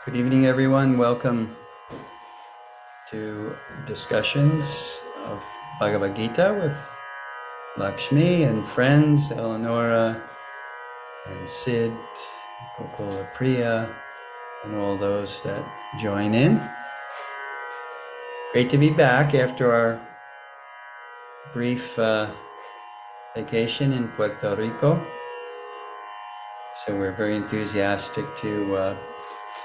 Good evening, everyone. Welcome to discussions of Bhagavad Gita with Lakshmi and friends, Eleonora and Sid, Gokula Priya, and all those that join in. Great to be back after our brief vacation in Puerto Rico. So we're very enthusiastic to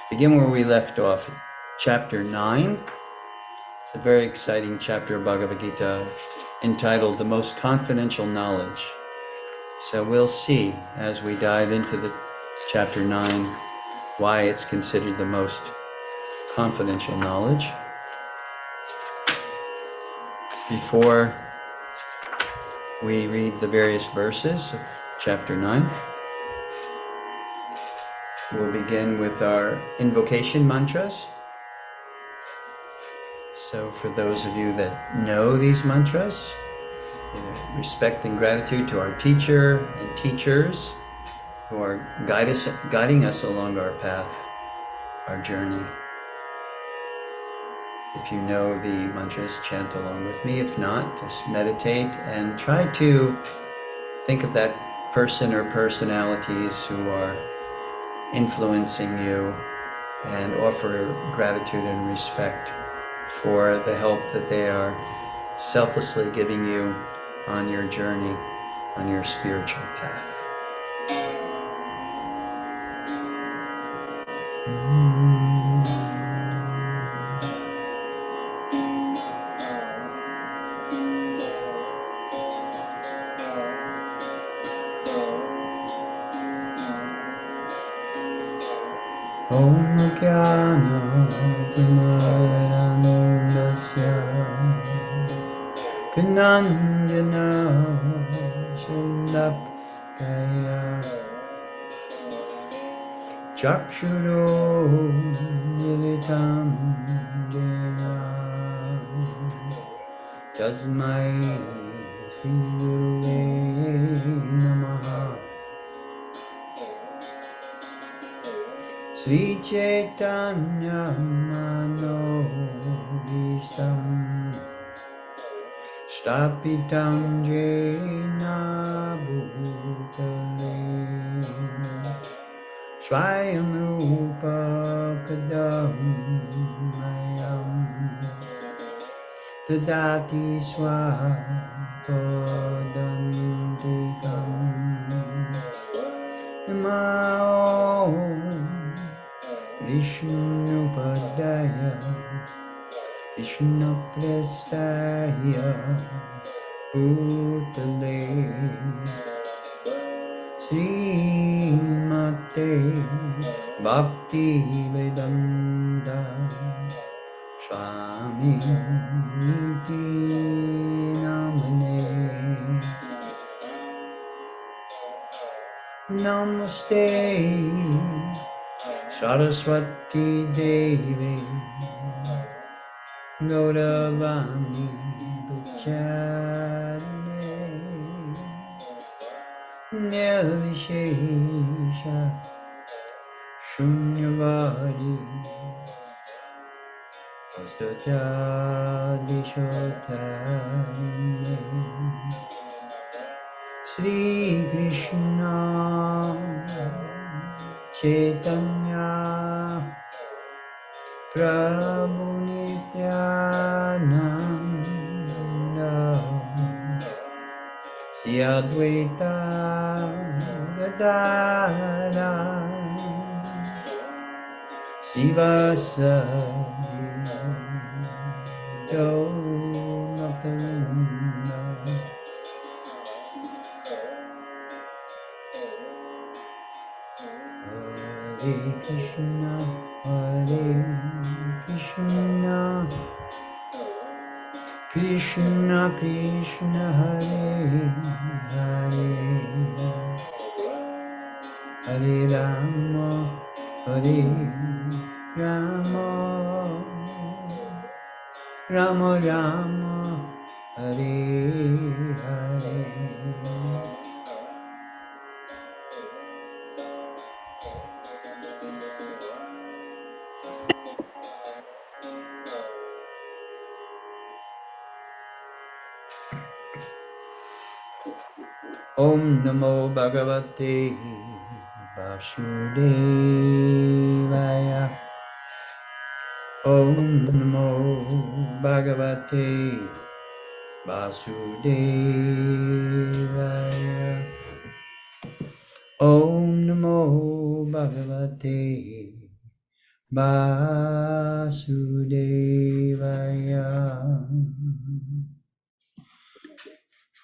begin where we left off, chapter 9. It's a very exciting chapter of Bhagavad Gita. It's entitled The Most Confidential Knowledge. So we'll see as we dive into the chapter 9 why it's considered the most confidential knowledge. Before we read the various verses of chapter 9, we'll begin with our invocation mantras. So for those of you that know these mantras, respect and gratitude to our teacher and teachers who are guiding us along our path, our journey. If you know the mantras, chant along with me. If not, just meditate and try to think of that person or personalities who are influencing you and offer gratitude and respect for the help that they are selflessly giving you on your journey, on your spiritual path. Om Jnana Timaranandasya Kananjana Shalakaya Chakshuro Militam Jena Tasmai Sri Gurave Namaha Sri Chaitanya Manobhistam Stapitam Jena Bhutale Swayam Rupa Kadam Mayam Tadati Swapadantikam Namao Vishnu Padaya Krishna Prestaya Bhutale Srimate Bhakti Vedanta Swami Niti Namane Namaste Saraswati Devi Gauravani Pacharine Nirvishesha Shunyavadi Pastatadishotarine Sri Krishna Chaitanya Prabhu Nityananda Sri Advaita Gadadhara Sivasadi Gaurabharinda Hare Krishna, Krishna Krishna, Hare Hare, Hare Rama, Hare Rama, Rama Rama, Hare Hare. Om Namo Bhagavate Vasudevaya. Om Namo Bhagavate Vasudevaya. Om Namo Bhagavate Vasudevaya.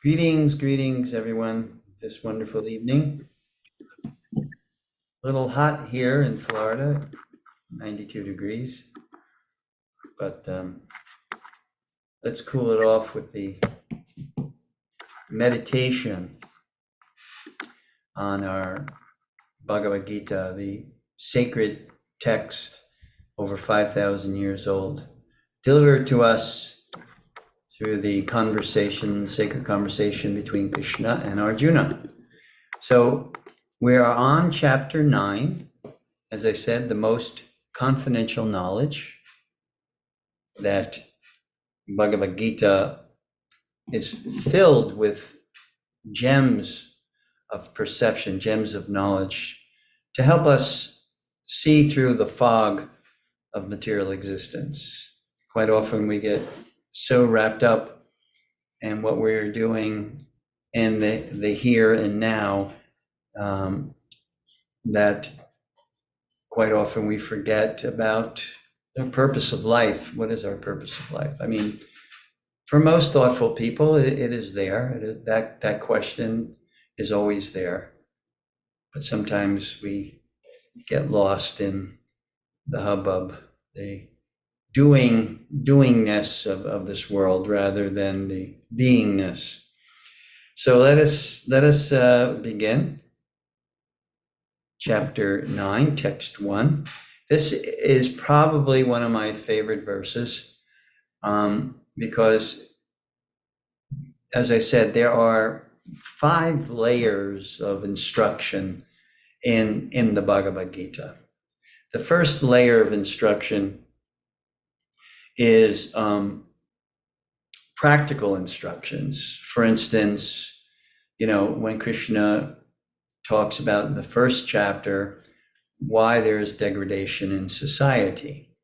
Greetings, greetings, everyone, this wonderful evening. A little hot here in Florida, 92 degrees, but let's cool it off with the meditation on our Bhagavad Gita, the sacred text over 5,000 years old, delivered to us through the sacred conversation between Krishna and Arjuna. So we are on chapter 9, as I said, the most confidential knowledge that Bhagavad Gita is filled with gems of perception, gems of knowledge to help us see through the fog of material existence. Quite often we get so wrapped up in what we're doing in the here and now that quite often we forget about the purpose of life. What is our purpose of life? I mean, for most thoughtful people, it is there. That question is always there. But sometimes we get lost in the hubbub, the doingness of this world rather than the beingness. So let us begin. Chapter 9, text 1. This is probably one of my favorite verses because, as I said, there are 5 layers of instruction in the Bhagavad Gita. The first layer of instruction is practical instructions. For instance, when Krishna talks about in the first chapter why there is degradation in society,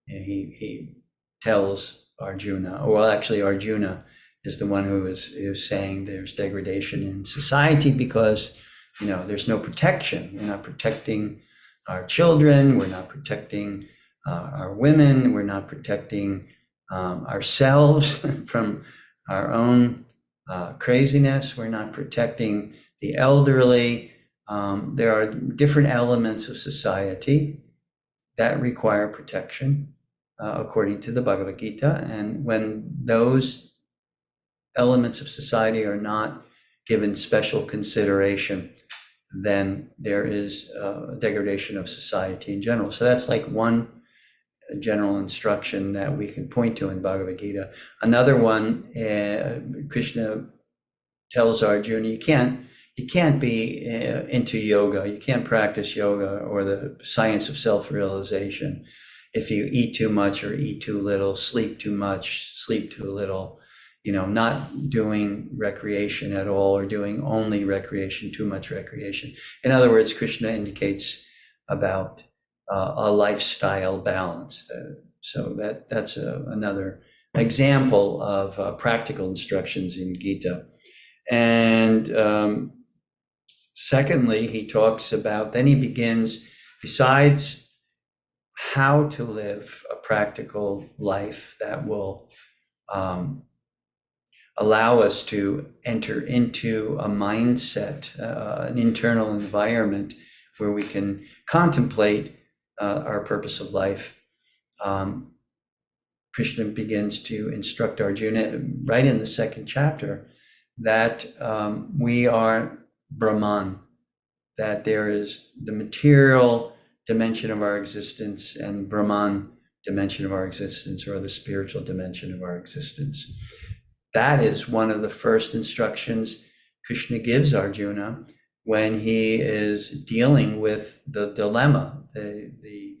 he tells Arjuna, or well, actually Arjuna is the one who is saying there's degradation in society because there's no protection. We're not protecting our children, we're not protecting our women, we're not protecting ourselves from our own craziness, we're not protecting the elderly. There are different elements of society that require protection according to the Bhagavad Gita, and when those elements of society are not given special consideration, then there is a degradation of society in general. So that's like one general instruction that we can point to in Bhagavad Gita. Another one, Krishna tells Arjuna, you can't be into yoga, you can't practice yoga or the science of self-realization if you eat too much or eat too little, sleep too much, sleep too little, not doing recreation at all or doing only recreation, too much recreation. In other words, Krishna indicates about a lifestyle balance. So that's another example of practical instructions in Gita. And secondly, he talks about, then he begins, besides how to live a practical life that will allow us to enter into a mindset, an internal environment where we can contemplate our purpose of life. Krishna begins to instruct Arjuna right in the second chapter that we are Brahman, that there is the material dimension of our existence and Brahman dimension of our existence, or the spiritual dimension of our existence. That is one of the first instructions Krishna gives Arjuna when he is dealing with the dilemma, the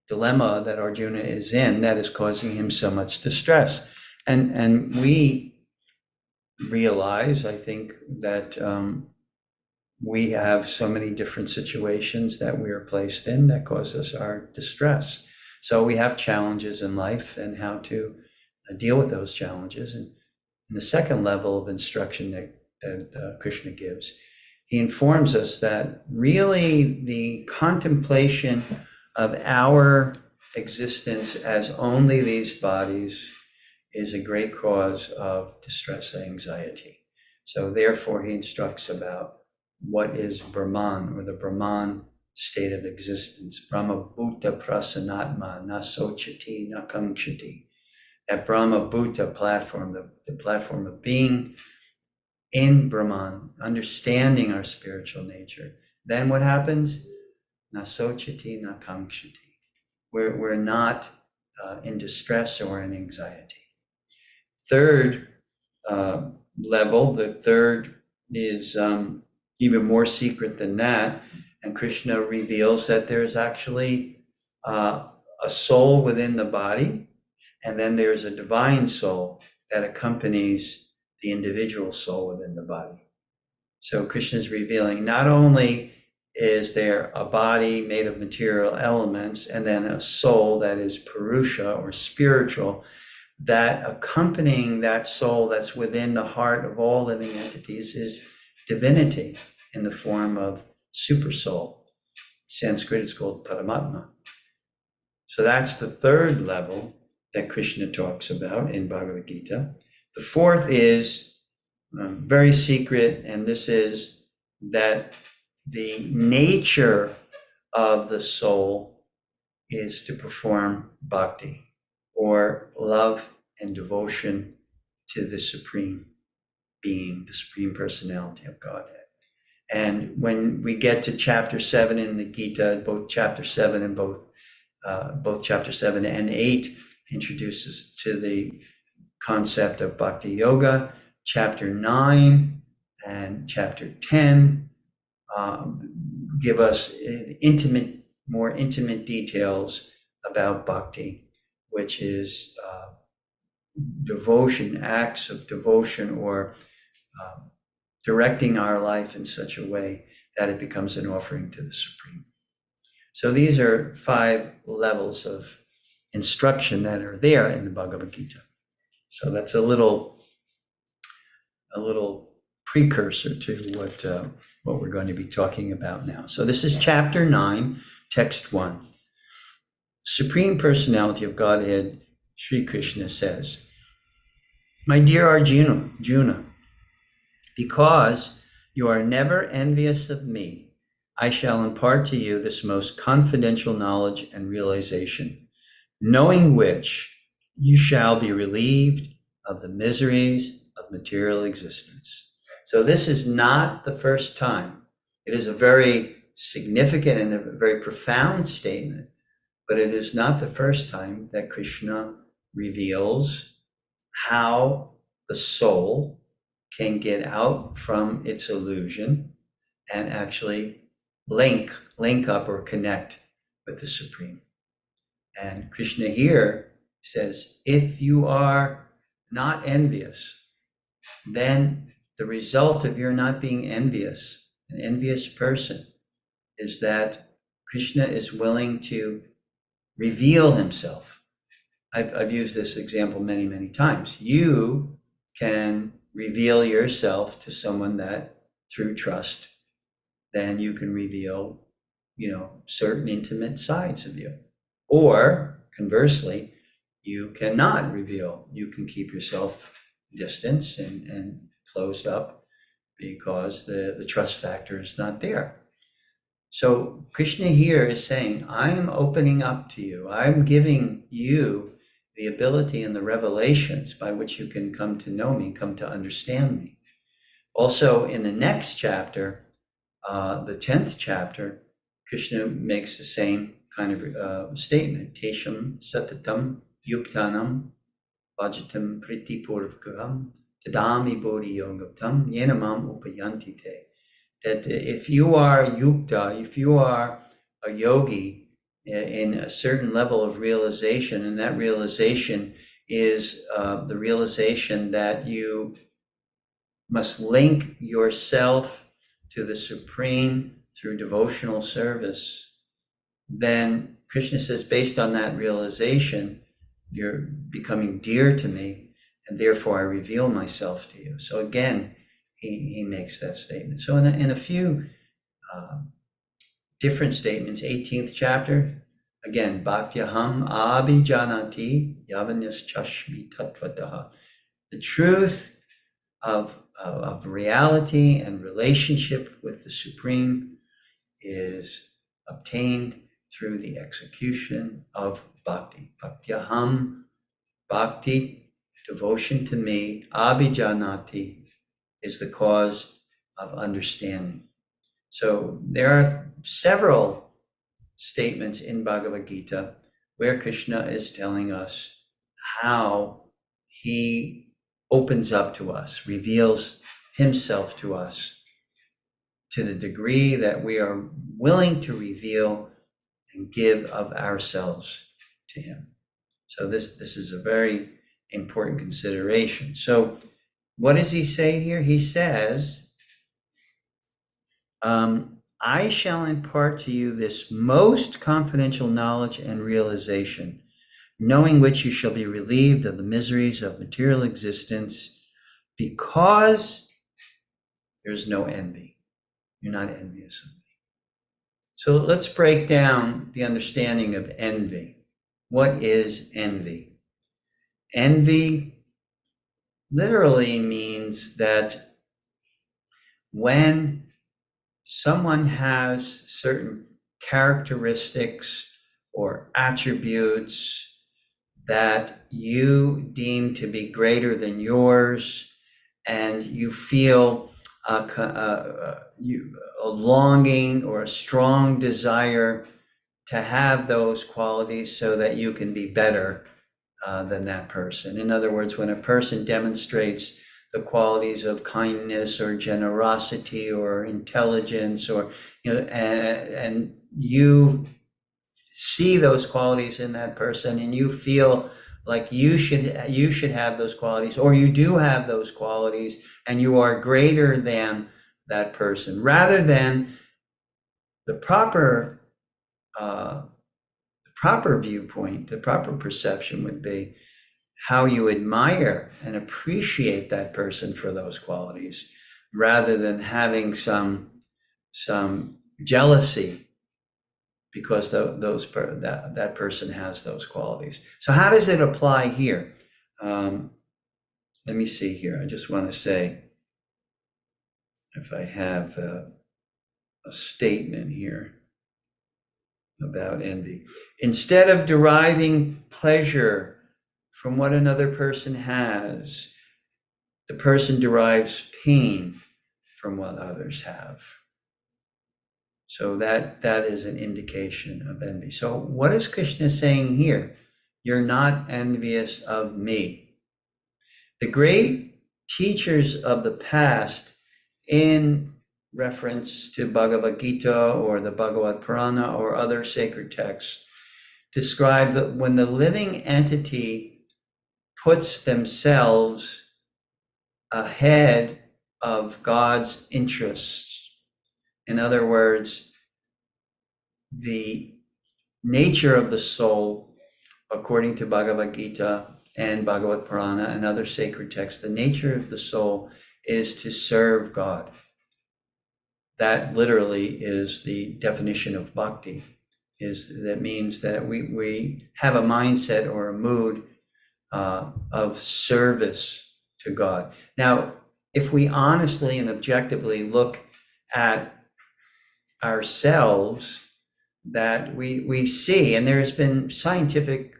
dilemma that Arjuna is in that is causing him so much distress. And we realize, I think, that we have so many different situations that we are placed in that cause us our distress. So we have challenges in life and how to deal with those challenges. And the second level of instruction that Krishna gives, he informs us that really the contemplation of our existence as only these bodies is a great cause of distress and anxiety. So therefore, he instructs about what is Brahman, or the Brahman state of existence. Brahma Bhuta Prasanatma, na sochati, na kamchati. That Brahma Bhuta platform, the platform of being in Brahman, understanding our spiritual nature. Then what happens? Na sochati, na kamchati. We're not in distress or in anxiety. Third level, the third is even more secret than that. And Krishna reveals that there's actually a soul within the body, and then there's a divine soul that accompanies the individual soul within the body. So Krishna is revealing not only is there a body made of material elements and then a soul that is Purusha or spiritual, that accompanying that soul that's within the heart of all living entities is divinity in the form of super soul. In Sanskrit, it's called Paramatma. So that's the third level that Krishna talks about in Bhagavad Gita. The fourth is very secret, and this is that the nature of the soul is to perform bhakti, or love and devotion to the Supreme Being, the Supreme Personality of Godhead. And when we get to chapter 7 in the Gita, both chapter 7 and both chapter 7 and 8 introduces to the concept of bhakti yoga. Chapter 9 and chapter 10 give us more intimate details about bhakti, which is devotion, acts of devotion, or directing our life in such a way that it becomes an offering to the Supreme. So these are 5 levels of instruction that are there in the Bhagavad Gita. So that's a little precursor to what we're going to be talking about now. So this is chapter 9, text 1. Supreme Personality of Godhead, Sri Krishna says, "My dear Arjuna, because you are never envious of me, I shall impart to you this most confidential knowledge and realization, knowing which you shall be relieved of the miseries of material existence." So this is not the first time. It is a very significant and a very profound statement, but it is not the first time that Krishna reveals how the soul can get out from its illusion and actually link up or connect with the Supreme. And Krishna here says, if you are not envious, then the result of your not being envious, an envious person, is that Krishna is willing to reveal himself. I've used this example many, many times. You can reveal yourself to someone that through trust, then you can reveal, certain intimate sides of you. Or conversely, you cannot reveal. You can keep yourself distance and closed up because the trust factor is not there. So Krishna here is saying, I am opening up to you. I'm giving you the ability and the revelations by which you can come to know me, come to understand me. Also in the next chapter, the 10th chapter, Krishna makes the same kind of statement. Tesham satatam yuktanam vajatam priti purvakam tadami bodhi yogaptam yenamam upayanti te. That if you are yukta, if you are a yogi in a certain level of realization, and that realization is the realization that you must link yourself to the Supreme through devotional service, then Krishna says, based on that realization, you're becoming dear to me, and therefore I reveal myself to you. So again, he makes that statement. So in a few different statements, 18th chapter, again, Bhaktyaham abhijanati yavanyas chashmi tattvataha. The truth of reality and relationship with the Supreme is obtained through the execution of bhakti. Bhaktyaham, bhakti, devotion to me, abhijanati, is the cause of understanding. So there are several statements in Bhagavad Gita where Krishna is telling us how he opens up to us, reveals himself to us to the degree that we are willing to reveal and give of ourselves to him. So this is a very important consideration. So what does he say here? He says, I shall impart to you this most confidential knowledge and realization, knowing which you shall be relieved of the miseries of material existence, because there's no envy. You're not envious of me. So let's break down the understanding of envy. What is envy? Envy literally means that when someone has certain characteristics or attributes that you deem to be greater than yours, and you feel a longing or a strong desire to have those qualities so that you can be better than that person. In other words, when a person demonstrates the qualities of kindness or generosity or intelligence, or and you see those qualities in that person, and you feel like you should have those qualities, or you do have those qualities, and you are greater than that person, rather than the proper viewpoint, the proper perception would be how you admire and appreciate that person for those qualities, rather than having some jealousy because that person has those qualities. So how does it apply here? Let me see here. I just want to say, if I have a statement here about envy. Instead of deriving pleasure from what another person has, the person derives pain from what others have. So that is an indication of envy. So what is Krishna saying here? You're not envious of me. The great teachers of the past, in reference to Bhagavad Gita or the Bhagavad Purana or other sacred texts, describe that when the living entity puts themselves ahead of God's interests, in other words, the nature of the soul, according to Bhagavad Gita and Bhagavad Purana and other sacred texts, the nature of the soul is to serve God. That literally is the definition of bhakti. That means that we have a mindset or a mood of service to God. Now, if we honestly and objectively look at ourselves, that we see, and there has been scientific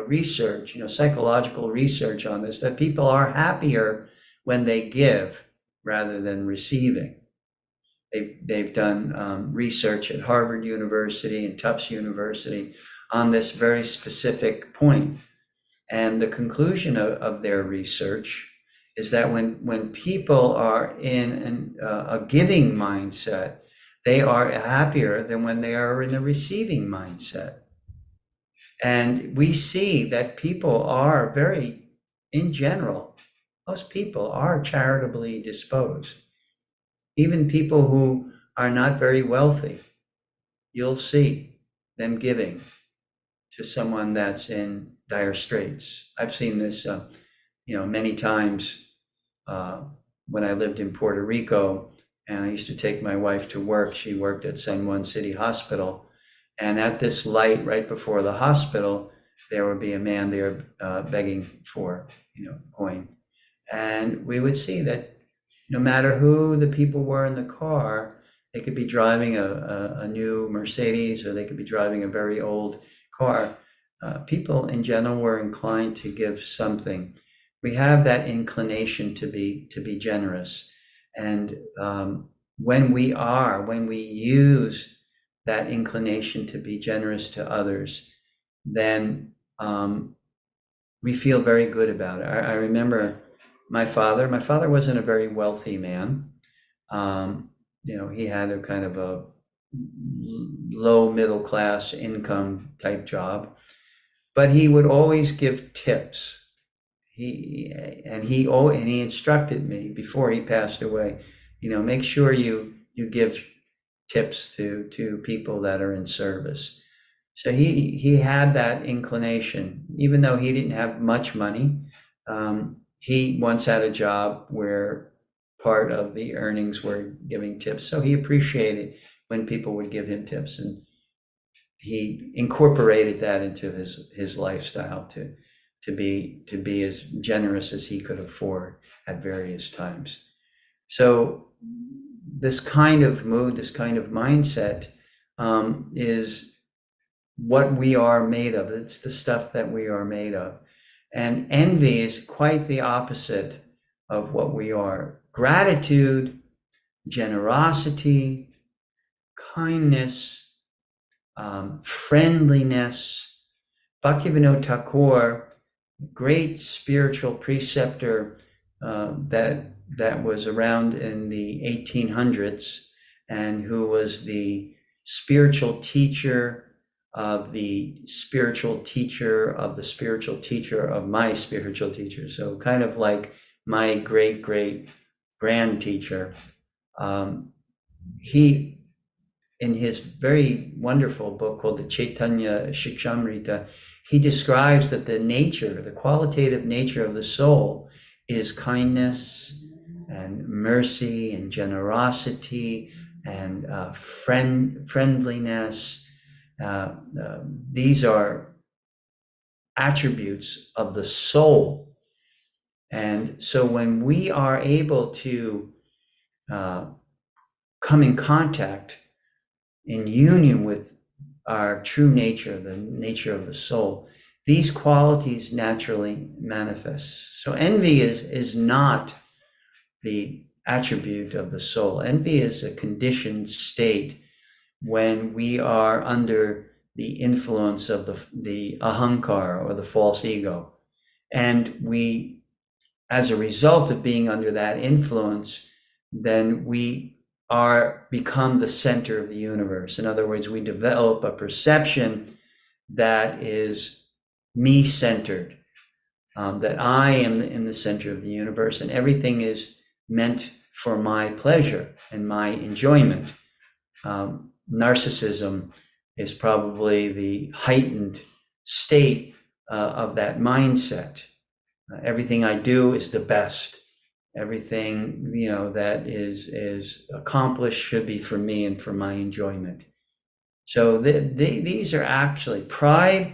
research, psychological research on this, that people are happier when they give rather than receiving. They've done research at Harvard University and Tufts University on this very specific point. And the conclusion of their research is that when people are in a giving mindset, they are happier than when they are in a receiving mindset. And we see that people are in general, most people are charitably disposed. Even people who are not very wealthy, you'll see them giving to someone that's in dire straits. I've seen this, many times when I lived in Puerto Rico, and I used to take my wife to work. She worked at San Juan City Hospital, and at this light right before the hospital, there would be a man there begging for, coin, and we would see that no matter who the people were in the car, they could be driving a new Mercedes, or they could be driving a very old car. People in general were inclined to give something. We have that inclination to be generous, and when we use that inclination to be generous to others, then we feel very good about it. I remember my father wasn't a very wealthy man. He had a kind of a low middle class income type job, but he would always give tips. He instructed me before he passed away, make sure you give tips to people that are in service. So he had that inclination, even though he didn't have much money. He once had a job where part of the earnings were giving tips. So he appreciated when people would give him tips, and he incorporated that into his lifestyle to be as generous as he could afford at various times. So this kind of mood, this kind of mindset is what we are made of. It's the stuff that we are made of. And envy is quite the opposite of what we are. Gratitude, generosity, kindness, friendliness. Bhaktivinoda Thakur, great spiritual preceptor that was around in the 1800s, and who was the spiritual teacher of the spiritual teacher of the spiritual teacher of my spiritual teacher. So kind of like my great grand teacher. He, in his very wonderful book called the Chaitanya Shikshamrita, he describes that the qualitative nature of the soul is kindness and mercy and generosity and friendliness. These are attributes of the soul. And so when we are able to come in contact, in union with our true nature, the nature of the soul, these qualities naturally manifest. So envy is not the attribute of the soul. Envy is a conditioned state when we are under the influence of the ahankar, or the false ego. And we, as a result of being under that influence, then we become the center of the universe. In other words, we develop a perception that is me-centered, that I am in the center of the universe, and everything is meant for my pleasure and my enjoyment. Narcissism is probably the heightened state of that mindset. Everything I do is the best. Everything that is accomplished should be for me and for my enjoyment. So these are actually, pride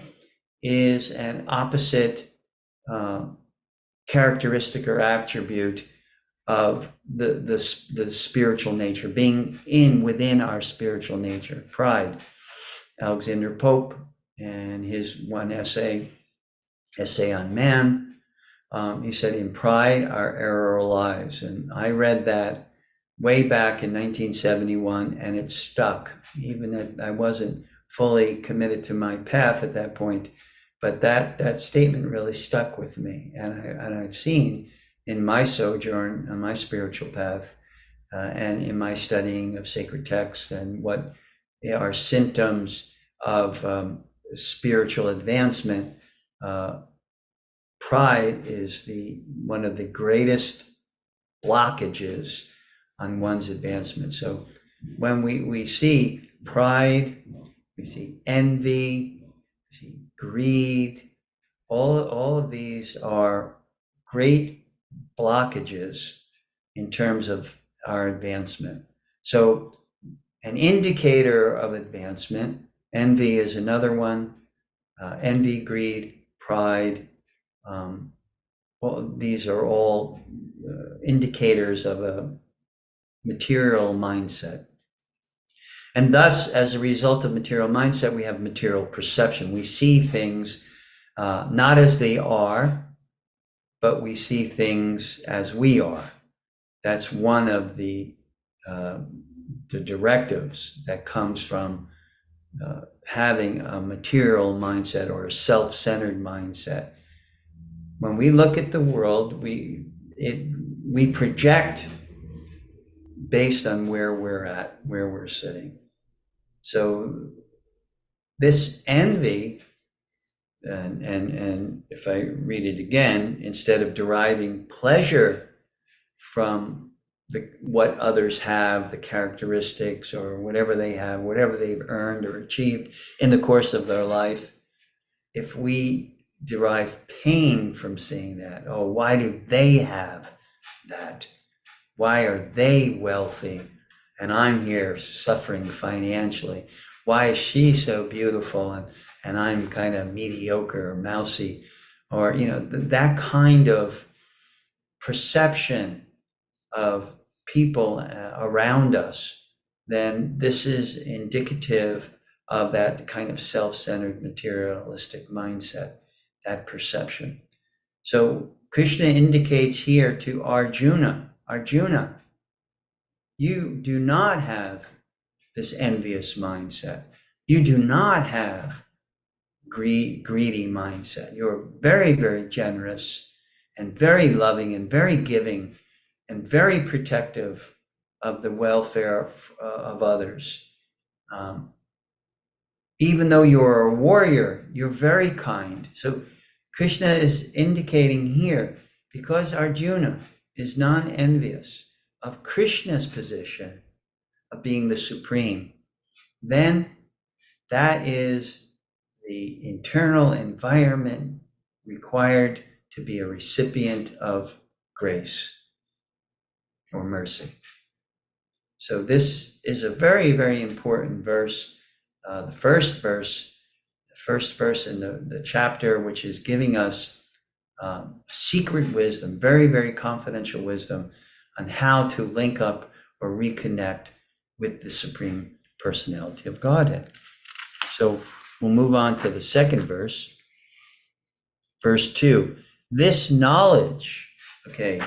is an opposite characteristic or attribute of the spiritual nature, being within our spiritual nature. Pride. Alexander Pope, and his one essay on man, he said, "In pride our error lies." And I read that way back in 1971, and it stuck, even that I wasn't fully committed to my path at that point. But that statement really stuck with me, and I've seen in my sojourn on my spiritual path, and in my studying of sacred texts, and what are symptoms of spiritual advancement. Pride is one of the greatest blockages on one's advancement. So when we see pride, we see envy, we see greed, all of these are great blockages in terms of our advancement. So an indicator of advancement, envy is another one. Envy, greed, pride, well, these are all indicators of a material mindset. And thus, as a result of material mindset, we have material perception. We see things not as they are, but we see things as we are. That's one of the directives that comes from having a material mindset or a self-centered mindset. When we look at the world, we project based on where we're at, where we're sitting. So this envy, and if I read it again, instead of deriving pleasure from what others have, the characteristics or whatever they have, whatever they've earned or achieved in the course of their life, if we derive pain from seeing that, oh, why do they have that? Why are they wealthy and I'm here suffering financially? Why is she so beautiful and I'm kind of mediocre or mousy? Or, that kind of perception of people around us, then this is indicative of that kind of self-centered materialistic mindset, that perception. So Krishna indicates here to Arjuna, you do not have this envious mindset. You do not have greedy mindset. You're very, very generous and very loving and very giving and very protective of the welfare of others. Even though you're a warrior, you're very kind. So Krishna is indicating here, because Arjuna is non-envious of Krishna's position of being the supreme, then that is the internal environment required to be a recipient of grace or mercy. So this is a very, very important verse. The first verse in the chapter, which is giving us secret wisdom, very, very confidential wisdom on how to link up or reconnect with the Supreme Personality of Godhead. So we'll move on to the second verse, verse 2. This knowledge, okay,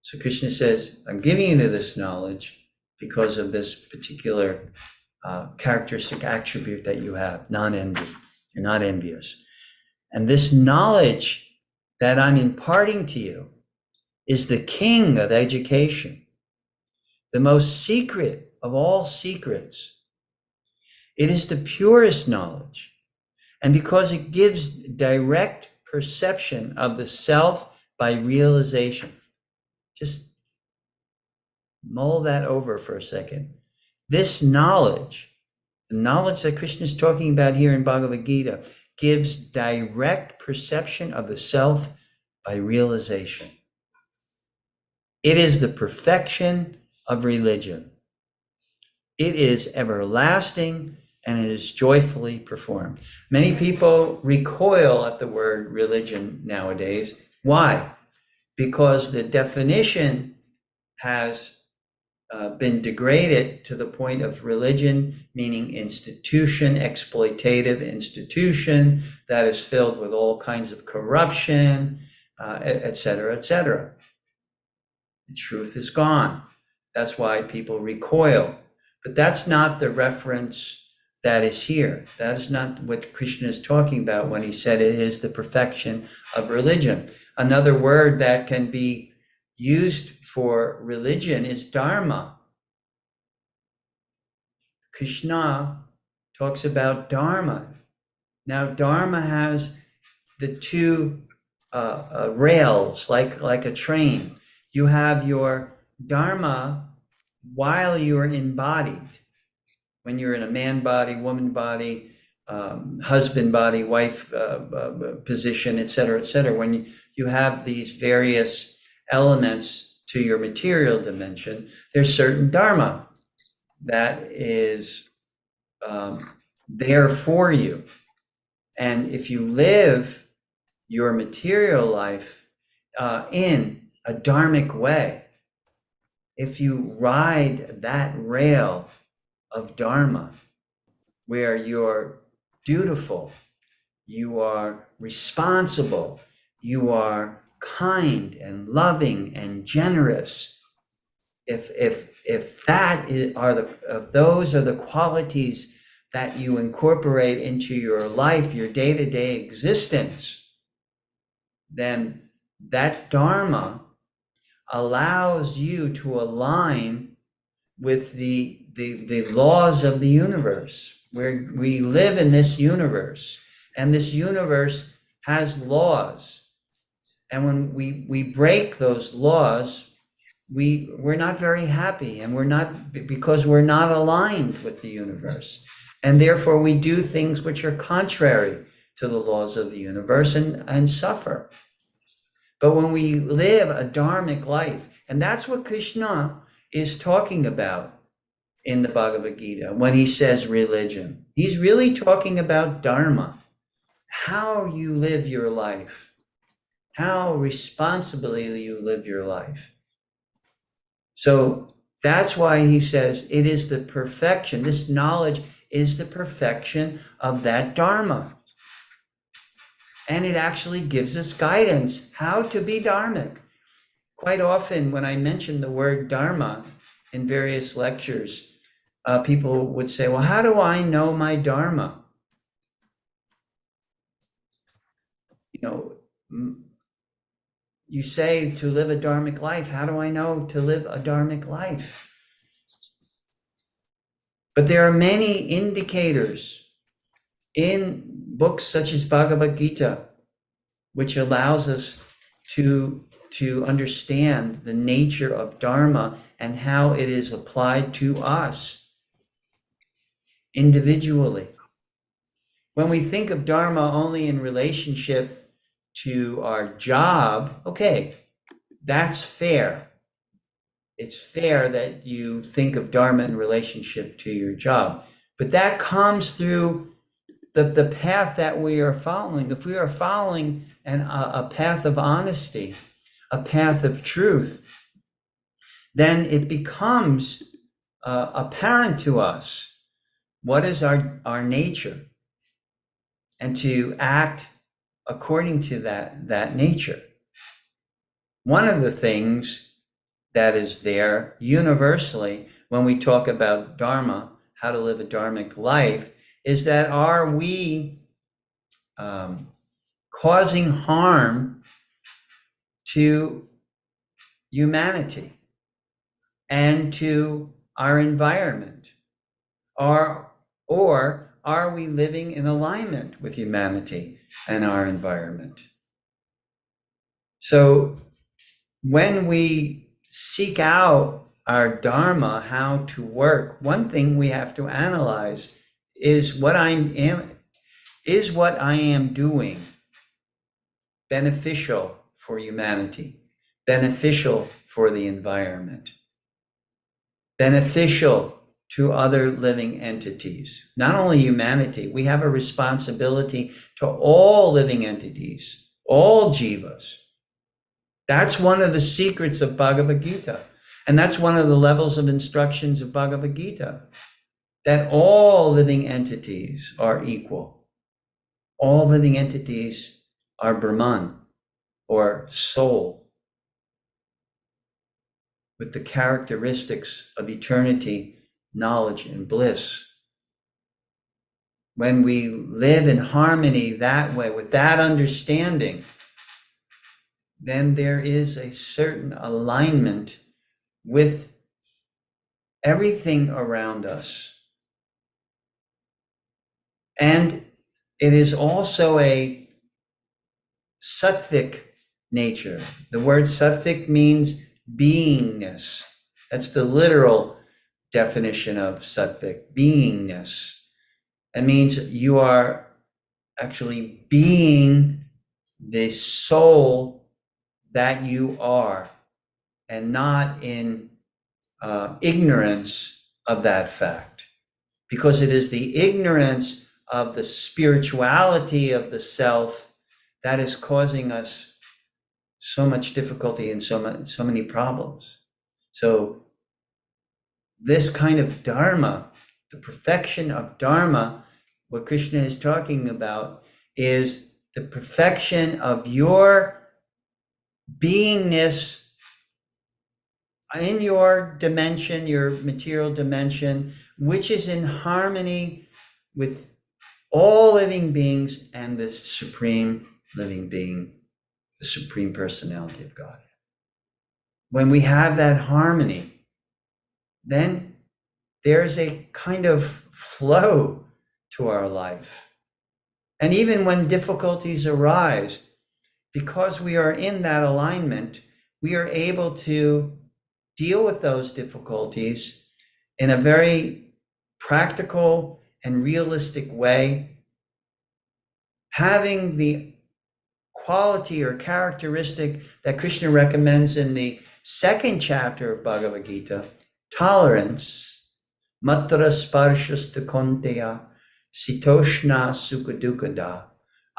so Krishna says, I'm giving you this knowledge because of this particular characteristic attribute that you have, non-envy. You're not envious. And this knowledge that I'm imparting to you is the king of education, the most secret of all secrets. It is the purest knowledge. And because it gives direct perception of the self by realization. Just mull that over for a second. This knowledge, the knowledge that Krishna is talking about here in Bhagavad Gita, gives direct perception of the self by realization. It is the perfection of religion. It is everlasting and it is joyfully performed. Many people recoil at the word religion nowadays. Why? Because the definition has been degraded to the point of religion, meaning institution, exploitative institution that is filled with all kinds of corruption, et cetera, et cetera. The truth is gone. That's why people recoil. But that's not the reference that is here. That's not what Krishna is talking about when he said it is the perfection of religion. Another word that can be used for religion is dharma. Krishna talks about dharma. Now, dharma has the two rails, like a train. You have your dharma, while you're embodied, when you're in a man body, woman body, husband body, wife position, et cetera, when you have these various elements to your material dimension, there's certain dharma that is there for you. And if you live your material life in a dharmic way, if you ride that rail of dharma, where you're dutiful, you are responsible, you are kind and loving and generous, if that if those are the qualities that you incorporate into your life, your day-to-day existence, then that dharma allows you to align with the laws of the universe, where we live in this universe, and this universe has laws. And when we break those laws, we're not very happy, and because we're not aligned with the universe. And therefore we do things which are contrary to the laws of the universe and suffer. But when we live a dharmic life, and that's what Krishna is talking about in the Bhagavad Gita, when he says religion, he's really talking about dharma, how you live your life, how responsibly you live your life. So that's why he says it is the perfection. This knowledge is the perfection of that dharma. And it actually gives us guidance how to be dharmic. Quite often when I mention the word dharma in various lectures, people would say, well, how do I know my dharma? You know, you say to live a dharmic life. How do I know to live a dharmic life? But there are many indicators in books such as Bhagavad Gita, which allows us to understand the nature of dharma and how it is applied to us individually. When we think of dharma only in relationship to our job, okay, that's fair. It's fair that you think of dharma in relationship to your job, but that comes through the path that we are following. If we are following a path of honesty, a path of truth, then it becomes apparent to us what is our nature, and to act according to that nature. One of the things that is there universally when we talk about dharma, how to live a dharmic life, is that are we causing harm to humanity and to our environment? Or are we living in alignment with humanity and our environment? So when we seek out our dharma, how to work, one thing we have to analyze is what I am doing beneficial for humanity, beneficial for the environment, beneficial to other living entities. Not only humanity, we have a responsibility to all living entities, all jivas. That's one of the secrets of Bhagavad Gita. And that's one of the levels of instructions of Bhagavad Gita, that all living entities are equal. All living entities are Brahman, or soul, with the characteristics of eternity, knowledge, and bliss. When we live in harmony that way, with that understanding, then there is a certain alignment with everything around us. And it is also a sattvic nature. The word sattvic means beingness. That's the literal definition of sattvic, beingness. It means you are actually being the soul that you are, and not in ignorance of that fact. Because it is the ignorance of the spirituality of the self that is causing us so much difficulty and so many problems. So this kind of dharma, the perfection of dharma, what Krishna is talking about is the perfection of your beingness in your dimension, your material dimension, which is in harmony with all living beings and the supreme living being, the supreme personality of God. When we have that harmony, then there's a kind of flow to our life. And even when difficulties arise, because we are in that alignment, we are able to deal with those difficulties in a very practical and realistic way, having the quality or characteristic that Krishna recommends in the second chapter of Bhagavad Gita, tolerance, matra sparshasta konteya, sitoshna sukadukada,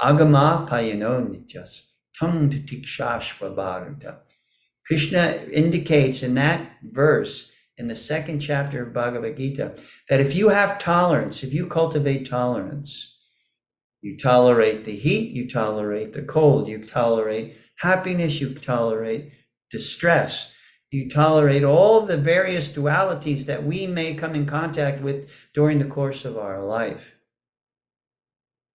agama payano nityas, tam titikshashva bharata. Krishna indicates in that verse, in the second chapter of Bhagavad Gita, that if you have tolerance, if you cultivate tolerance, you tolerate the heat, you tolerate the cold, you tolerate happiness, you tolerate distress, you tolerate all the various dualities that we may come in contact with during the course of our life.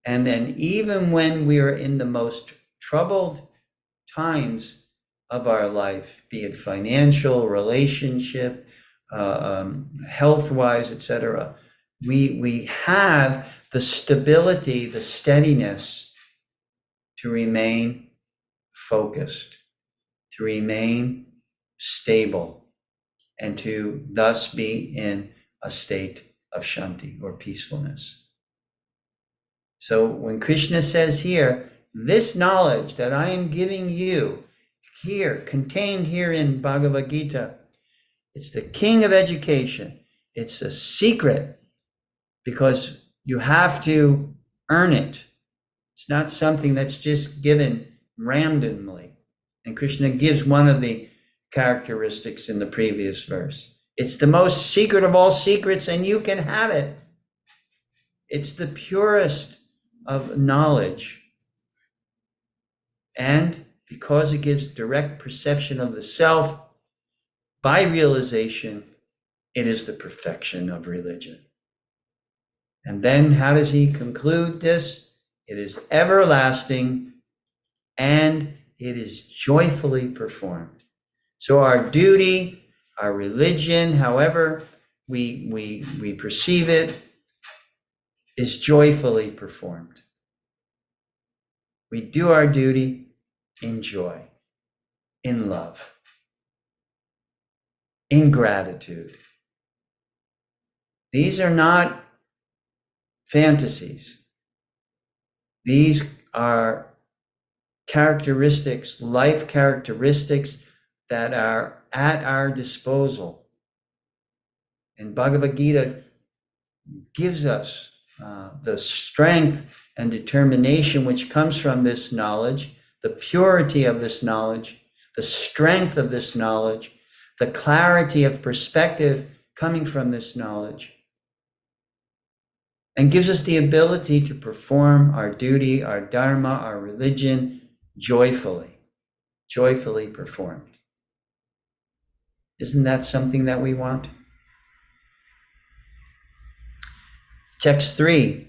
And then even when we are in the most troubled times of our life, be it financial, relationship, health-wise, etc., we have the stability, the steadiness to remain focused, to remain stable, and to thus be in a state of shanti or peacefulness. So when Krishna says here, this knowledge that I am giving you here, contained here in Bhagavad Gita, it's the king of education. It's a secret because you have to earn it. It's not something that's just given randomly. And Krishna gives one of the characteristics in the previous verse. It's the most secret of all secrets, and you can have it. It's the purest of knowledge. And because it gives direct perception of the self by realization, it is the perfection of religion. And then how does he conclude this? It is everlasting and it is joyfully performed. So our duty, our religion, however we perceive it, is joyfully performed. We do our duty in joy, in love, in gratitude. These are not fantasies. These are characteristics, life characteristics that are at our disposal. And Bhagavad Gita gives us the strength and determination which comes from this knowledge, the purity of this knowledge, the strength of this knowledge, the clarity of perspective coming from this knowledge, and gives us the ability to perform our duty, our dharma, our religion joyfully performed. Isn't that something that we want? Text 3.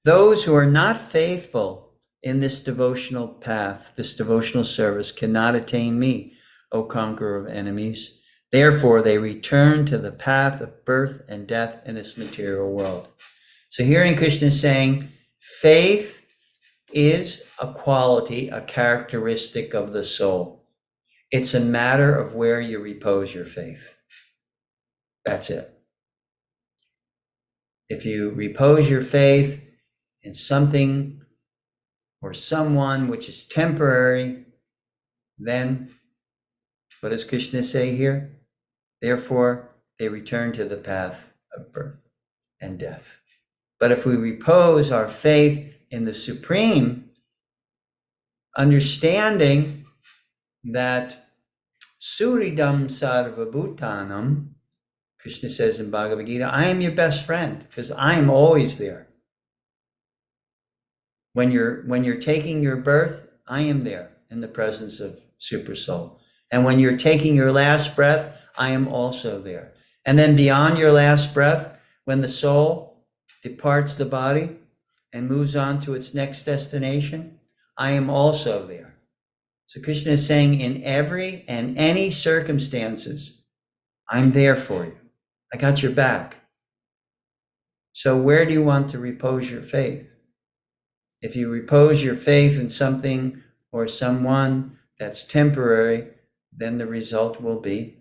Those who are not faithful in this devotional path, this devotional service, cannot attain me, O conqueror of enemies. Therefore, they return to the path of birth and death in this material world. So hearing Krishna saying, faith is a quality, a characteristic of the soul. It's a matter of where you repose your faith. That's it. If you repose your faith in something or someone which is temporary, then what does Krishna say here? Therefore, they return to the path of birth and death. But if we repose our faith in the Supreme, understanding that Suridam Sarva Bhutanam, Krishna says in Bhagavad Gita, I am your best friend because I am always there. When you're taking your birth, I am there in the presence of Super Soul. And when you're taking your last breath, I am also there. And then beyond your last breath, when the soul departs the body and moves on to its next destination, I am also there. So Krishna is saying in every and any circumstances, I'm there for you. I got your back. So where do you want to repose your faith? If you repose your faith in something or someone that's temporary, then the result will be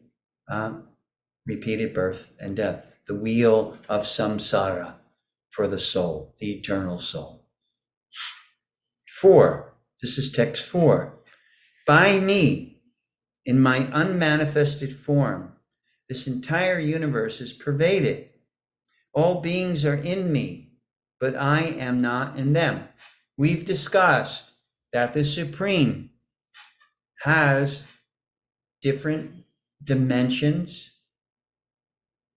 repeated birth and death, the wheel of samsara for the soul, the eternal soul. 4, this is text 4. By me, in my unmanifested form, this entire universe is pervaded. All beings are in me, but I am not in them. We've discussed that the Supreme has different dimensions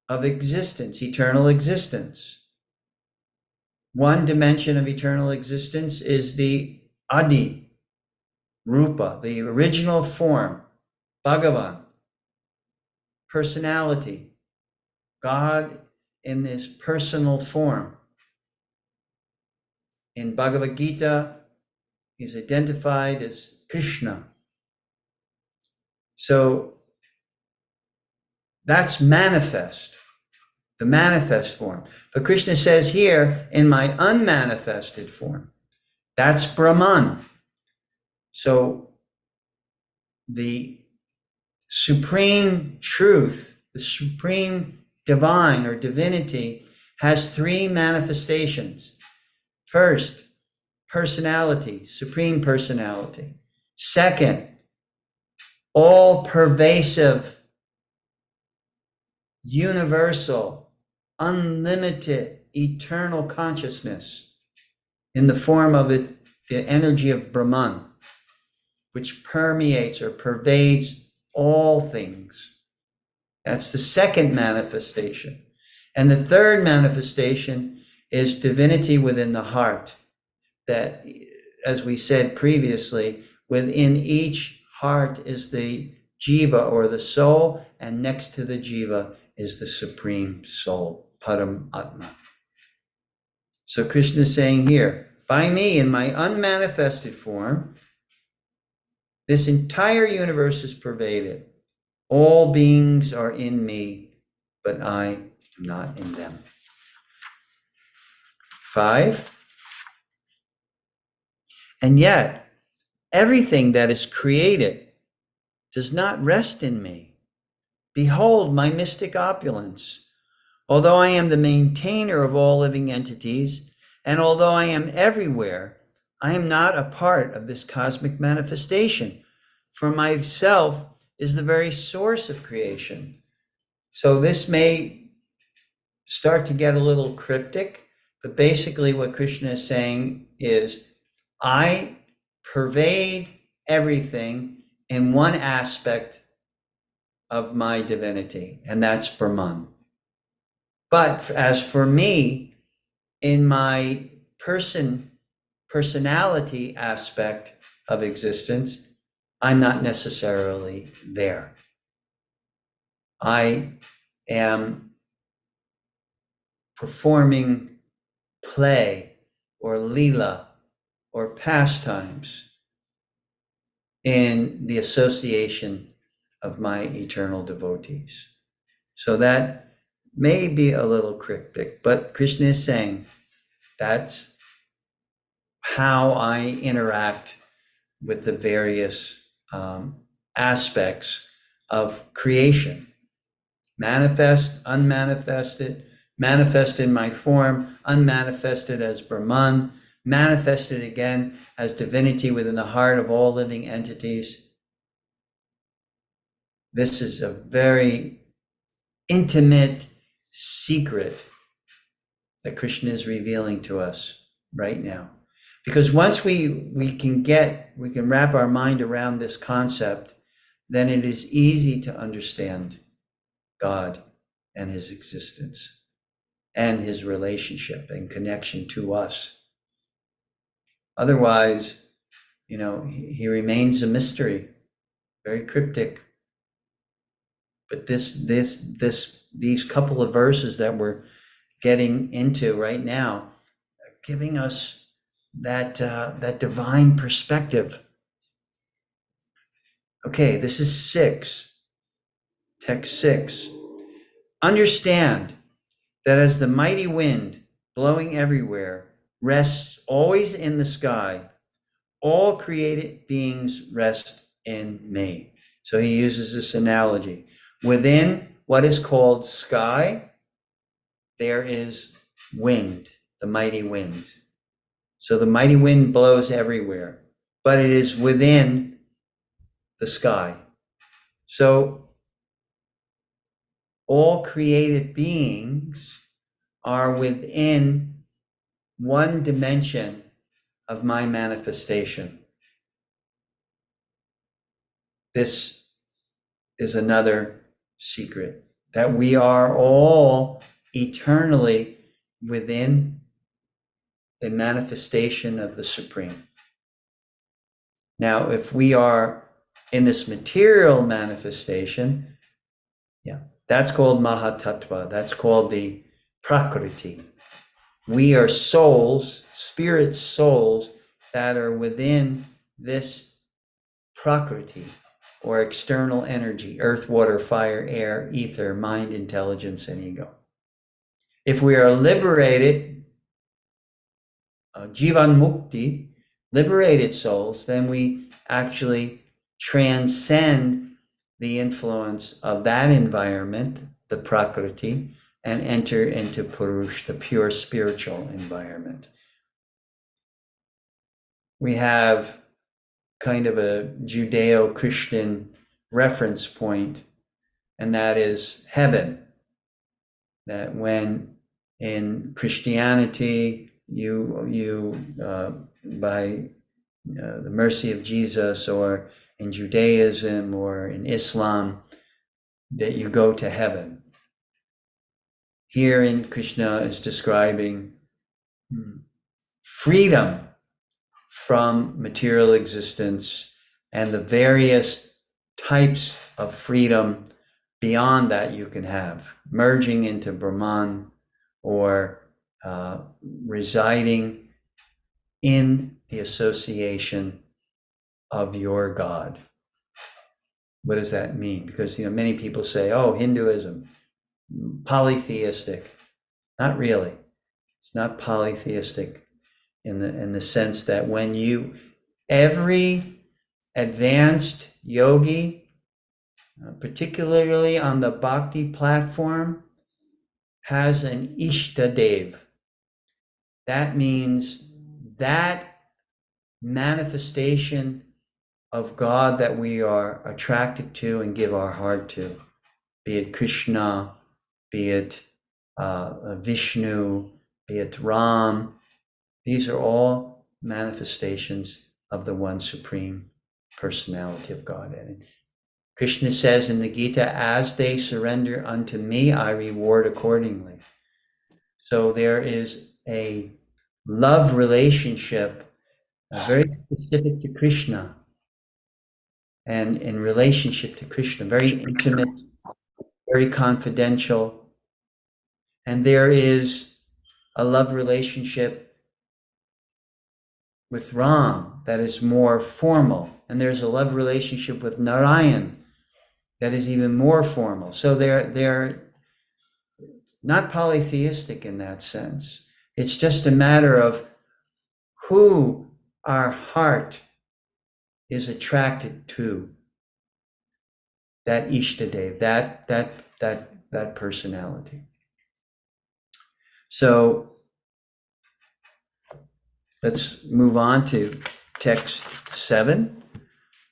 of existence, eternal existence. One dimension of eternal existence is the Adi, Rupa, the original form, Bhagavan, personality, God in this personal form. In Bhagavad Gita, he's identified as Krishna. So that's manifest, the manifest form. But Krishna says here, in my unmanifested form, that's Brahman. So the supreme truth, the supreme divine or divinity has 3 manifestations. First, personality, supreme personality. Second, all pervasive, universal, unlimited, eternal consciousness in the form of it, the energy of Brahman, which permeates or pervades all things. That's the second manifestation. And the third manifestation is divinity within the heart. That, as we said previously, within each heart is the jiva or the soul, and next to the jiva is the supreme soul, Param Atma. So Krishna is saying here, by me in my unmanifested form, this entire universe is pervaded. All beings are in me, but I am not in them. 5. And yet, everything that is created does not rest in me. Behold my mystic opulence. Although I am the maintainer of all living entities, and although I am everywhere, I am not a part of this cosmic manifestation. For myself is the very source of creation. So this may start to get a little cryptic, but basically what Krishna is saying is, I pervade everything in one aspect of my divinity, and that's Brahman. But as for me, in my personality aspect of existence, I'm not necessarily there. I am performing play or lila or pastimes in the association of my eternal devotees. So that may be a little cryptic, but Krishna is saying that's how I interact with the various aspects of creation. manifest, unmanifested, manifest in my form, unmanifested as Brahman, manifested again as divinity within the heart of all living entities. This is a very intimate secret that Krishna is revealing to us right now. Because once we can wrap our mind around this concept, then it is easy to understand God and his existence and his relationship and connection to us. Otherwise, he remains a mystery, very cryptic. But these couple of verses that we're getting into right now are giving us that divine perspective. Okay, this is 6, text 6. Understand that as the mighty wind blowing everywhere rests always in the sky, all created beings rest in me. So he uses this analogy. Within what is called sky, there is wind, the mighty wind. So the mighty wind blows everywhere, but it is within the sky. So all created beings are within one dimension of my manifestation. This is another secret, that we are all eternally within the manifestation of the Supreme. Now, if we are in this material manifestation, that's called Mahatattva. That's called the Prakriti. We are souls, spirit souls, that are within this Prakriti, or external energy: earth, water, fire, air, ether, mind, intelligence, and ego. If we are liberated, Jivan Mukti, liberated souls, then we actually transcend the influence of that environment, the Prakriti, and enter into Purush, the pure spiritual environment. We have kind of a Judeo-Christian reference point, and that is heaven. That when in Christianity, you by the mercy of Jesus, or in Judaism or in Islam, that you go to heaven. Here in Krishna is describing freedom from material existence and the various types of freedom beyond that you can have, merging into Brahman, or residing in the association of your God. What does that mean? Because many people say, oh, Hinduism, polytheistic. Not really. It's not polytheistic in the sense that every advanced yogi, particularly on the bhakti platform, has an Ishtadev. That means that manifestation of God that we are attracted to and give our heart to, be it Krishna, be it Vishnu, be it Ram. These are all manifestations of the one supreme personality of God. And Krishna says in the Gita, as they surrender unto me, I reward accordingly. So there is a love relationship very specific to Krishna, and in relationship to Krishna, very intimate, very confidential. And there is a love relationship with Ram that is more formal. And there's a love relationship with Narayan that is even more formal. So they're not polytheistic in that sense. It's just a matter of who our heart is attracted to. That Ishtadev, that that personality. So let's move on to text 7.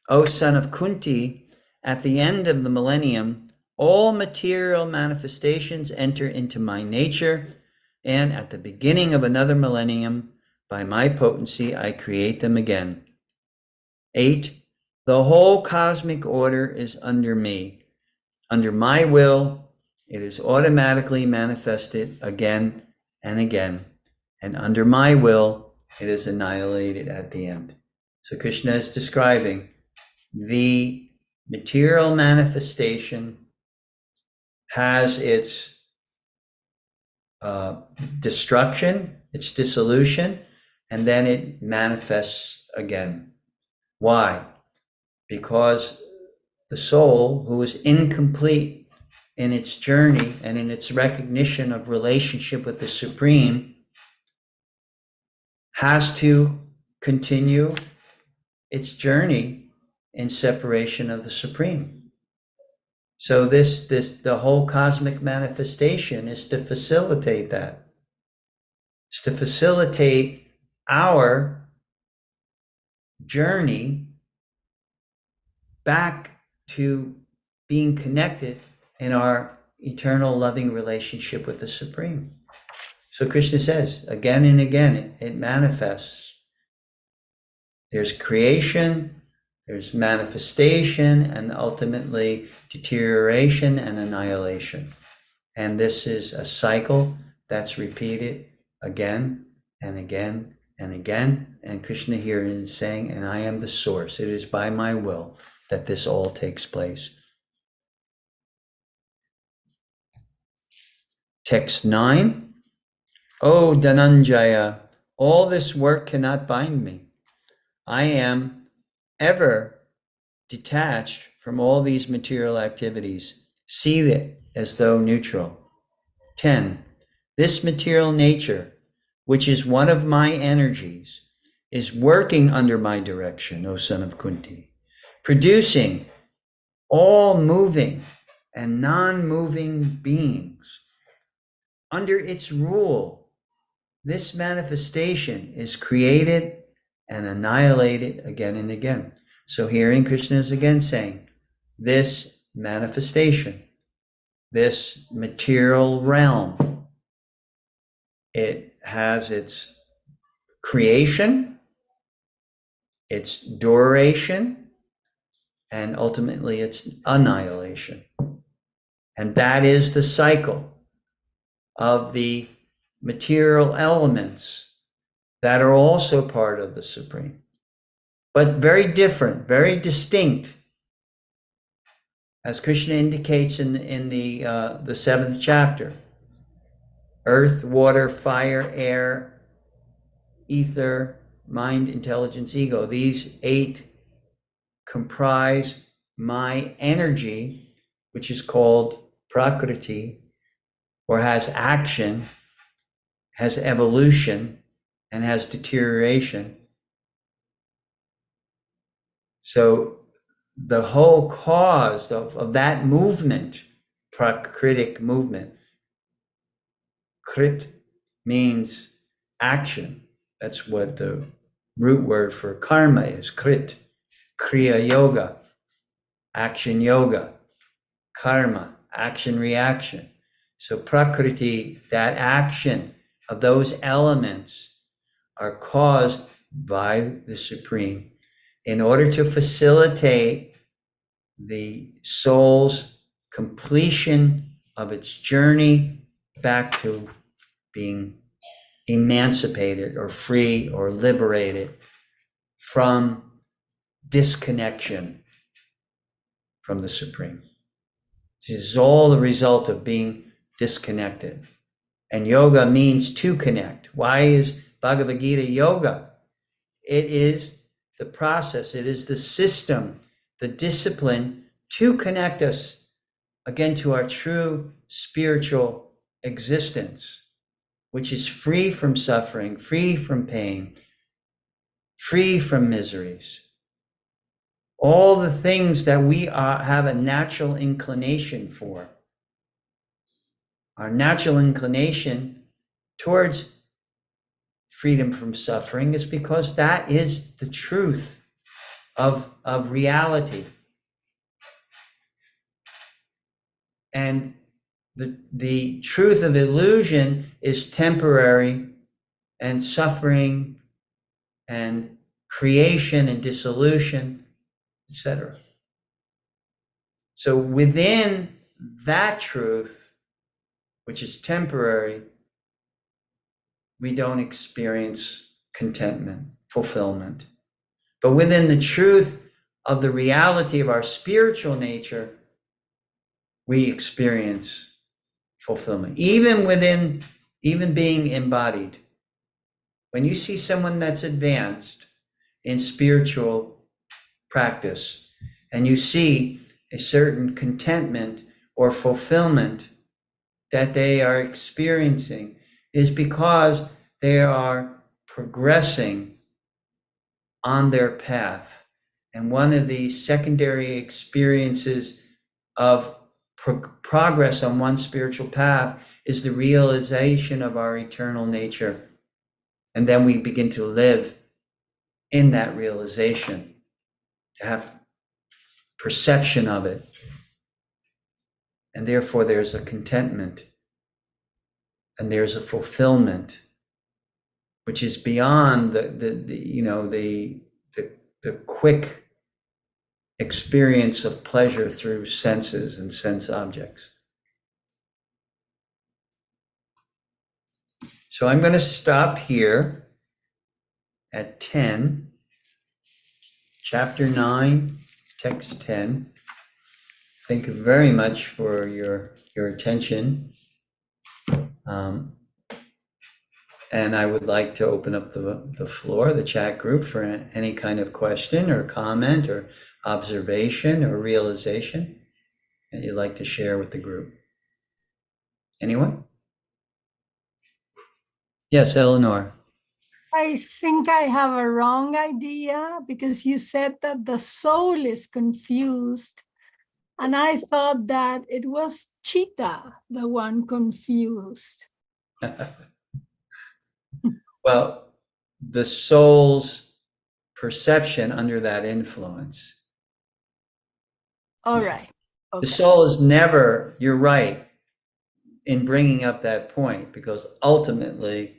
O son of Kunti, at the end of the millennium, all material manifestations enter into my nature, and at the beginning of another millennium, by my potency, I create them again. 8. The whole cosmic order is under me. Under my will, it is automatically manifested again and again, and under my will, it is annihilated at the end. So Krishna is describing the material manifestation has its destruction, its dissolution, and then it manifests again. Why? Because the soul, who is incomplete in its journey and in its recognition of relationship with the Supreme, has to continue its journey in separation of the Supreme. So the whole cosmic manifestation is to facilitate that. It's to facilitate our journey back to being connected in our eternal loving relationship with the Supreme. So Krishna says, again and again, it manifests. There's creation, there's manifestation, and ultimately deterioration and annihilation. And this is a cycle that's repeated again and again and again. And Krishna here is saying, and I am the source. It is by my will that this all takes place. Text 9. O Dhananjaya, all this work cannot bind me. I am ever detached from all these material activities. See it as though neutral. 10. This material nature, which is one of my energies, is working under my direction, O son of Kunti, producing all moving and non-moving beings. Under its rule, this manifestation is created and annihilated again and again. So hearing Krishna is again saying, this manifestation, this material realm, it has its creation, its duration, and ultimately its annihilation. And that is the cycle of the material elements that are also part of the Supreme, but very different, very distinct. As Krishna indicates in the 7th chapter, earth, water, fire, air, ether, mind, intelligence, ego. These 8 comprise my energy, which is called Prakriti, or has action, has evolution, and has deterioration. So the whole cause of that movement, prakritic movement, krit means action. That's what the root word for karma is, krit. Kriya yoga, action yoga. Karma, action reaction. So prakriti, that action of those elements are caused by the Supreme in order to facilitate the soul's completion of its journey back to being emancipated or free or liberated from disconnection from the Supreme. This is all the result of being disconnected. And yoga means to connect. Why is Bhagavad Gita yoga? It is the process, it is the system, the discipline to connect us again to our true spiritual existence, which is free from suffering, free from pain, free from miseries. All the things that we have a natural inclination for. our natural inclination towards freedom from suffering is because that is the truth of reality. And the truth of illusion is temporary, and suffering and creation and dissolution, etc. So within that truth, which is temporary, we don't experience contentment, fulfillment. But within the truth of the reality of our spiritual nature, we experience fulfillment, even being embodied. When you see someone that's advanced in spiritual practice and you see a certain contentment or fulfillment that they are experiencing, is because they are progressing on their path. And one of the secondary experiences of progress on one spiritual path is the realization of our eternal nature. And then we begin to live in that realization, to have perception of it. And therefore there's a contentment and there's a fulfillment, which is beyond the quick experience of pleasure through senses and sense objects. So I'm going to stop here at 10, chapter 9, text 10. Thank you very much for your attention. And I would like to open up the floor, the chat group, for any kind of question or comment or observation or realization that you'd like to share with the group. Anyone? Yes, Eleanor. I think I have a wrong idea because you said that the soul is confused. And I thought that it was Chitta, the one confused. Well, the soul's perception under that influence. All right. Okay. The soul is never, you're right in bringing up that point, because ultimately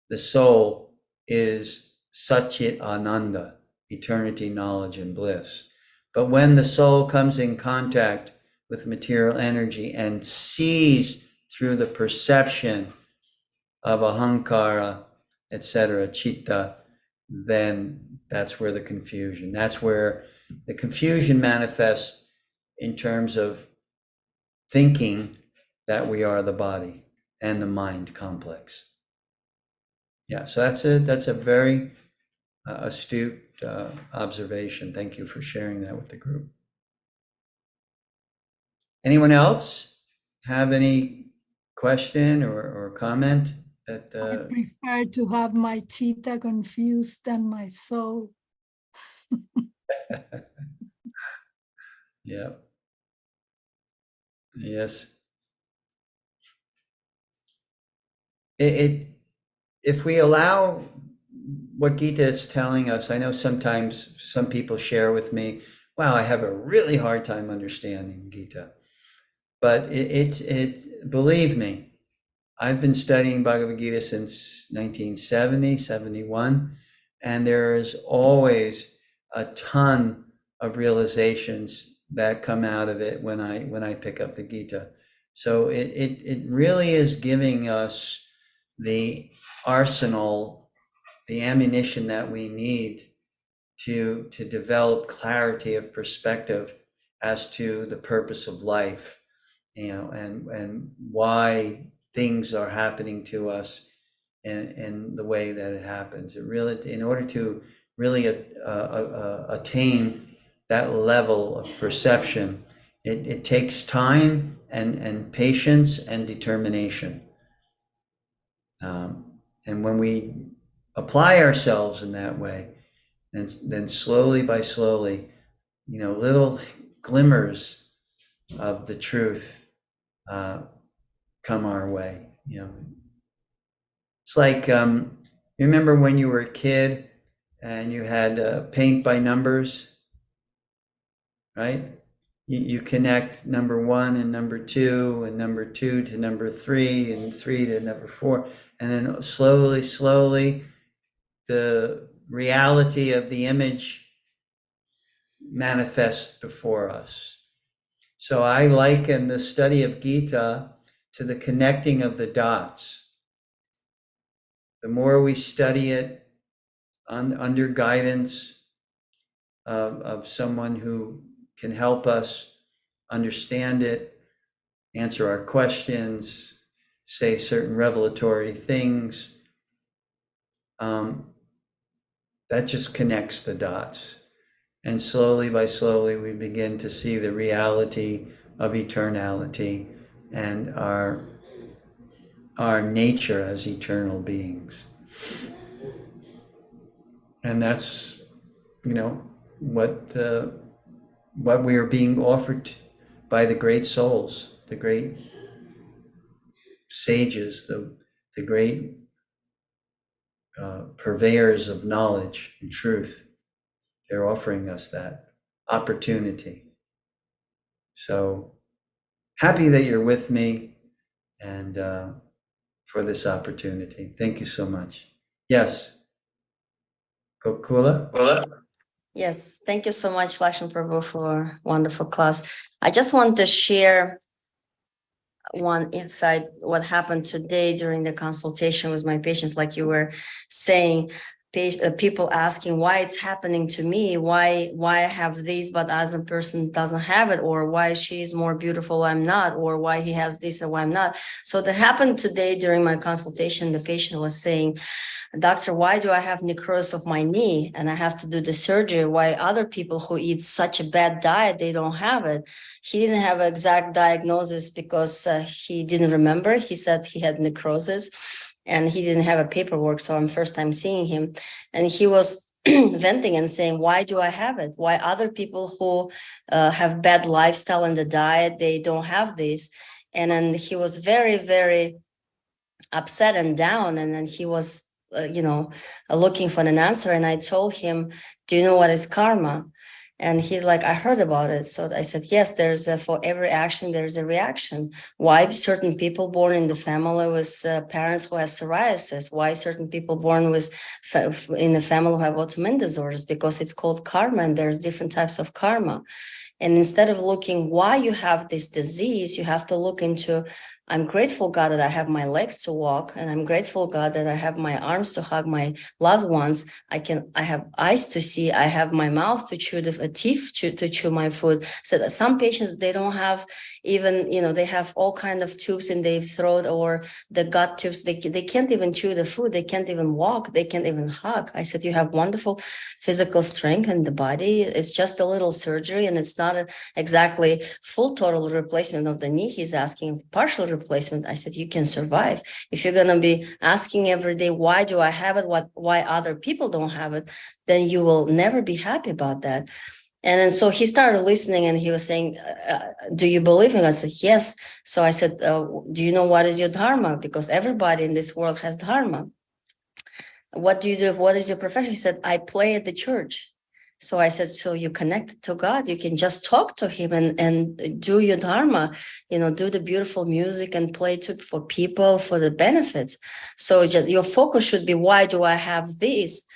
the soul is Satchit Ananda, eternity, knowledge, and bliss. But when the soul comes in contact with material energy and sees through the perception of ahankara, etc., chitta, then that's where the confusion manifests in terms of thinking that we are the body and the mind complex. Yeah, so that's a very astute observation. Thank you for sharing that with the group. Anyone else have any question or comment? That I prefer to have my chitta confused than my soul. Yeah. Yes. If we allow what Gita is telling us, I know sometimes some people share with me, wow, I have a really hard time understanding Gita. But believe me, I've been studying Bhagavad Gita since 1970, 71, and there's always a ton of realizations that come out of it when I pick up the Gita. So it really is giving us the arsenal, the ammunition that we need to develop clarity of perspective as to the purpose of life, and why things are happening to us in the way that it happens. It really, in order to really attain that level of perception, it takes time and patience and determination. And when we apply ourselves in that way, then slowly by slowly, little glimmers of the truth come our way. It's like, you remember when you were a kid and you had paint by numbers, right? You connect number 1 and number 2 and number 2 to number 3 and 3 to number 4. And then slowly, the reality of the image manifests before us. So I liken the study of Gita to the connecting of the dots. The more we study it under guidance of someone who can help us understand it, answer our questions, say certain revelatory things, that just connects the dots. And slowly we begin to see the reality of eternality and our nature as eternal beings. And that's, what we are being offered by the great souls, the great sages, the great purveyors of knowledge and truth. They're offering us that opportunity. So happy that you're with me and for this opportunity. Thank you so much. Yes. Gokula? Yes, thank you so much, Lakshmi Prabhu, for a wonderful class. I just want to share one insight, what happened today during the consultation with my patients, like you were saying, people asking why it's happening to me, why I have this, but other person doesn't have it, or why she's more beautiful, I'm not, or why he has this and why I'm not. So that happened today during my consultation. The patient was saying, doctor, why do I have necrosis of my knee and I have to do the surgery? Why other people who eat such a bad diet, they don't have it? He didn't have an exact diagnosis because he didn't remember. He said he had necrosis and he didn't have a paperwork. So I'm first time seeing him. And he was venting and saying, why do I have it? Why other people who have bad lifestyle in the diet, they don't have this? And then he was very, very upset and down. And then he was looking for an answer. And I told him, do you know what is karma? And he's like, I heard about it. So I said, yes, for every action, there's a reaction. Why certain people born in the family with parents who have psoriasis? Why certain people born in the family who have autoimmune disorders? Because it's called karma and there's different types of karma. And instead of looking why you have this disease, you have to look into, I'm grateful, God, that I have my legs to walk, and I'm grateful, God, that I have my arms to hug my loved ones. I have eyes to see. I have my mouth to chew, teeth to chew my food. So that some patients, they don't have even, they have all kind of tubes in their throat or the gut tubes. They can't even chew the food. They can't even walk. They can't even hug. I said, you have wonderful physical strength in the body. It's just a little surgery, and it's not exactly full total replacement of the knee. He's asking partial replacement. I said, you can survive. If you're going to be asking every day, why do I have it? Why other people don't have it? Then you will never be happy about that. And then so he started listening, and he was saying, do you believe in it? I said, yes. So I said, do you know what is your dharma? Because everybody in this world has dharma. What do you do? What is your profession? He said, I play at the church. So I said, so you connect to God, you can just talk to him and do your dharma, do the beautiful music and play for people, for the benefits. So your focus should be, why do I have this?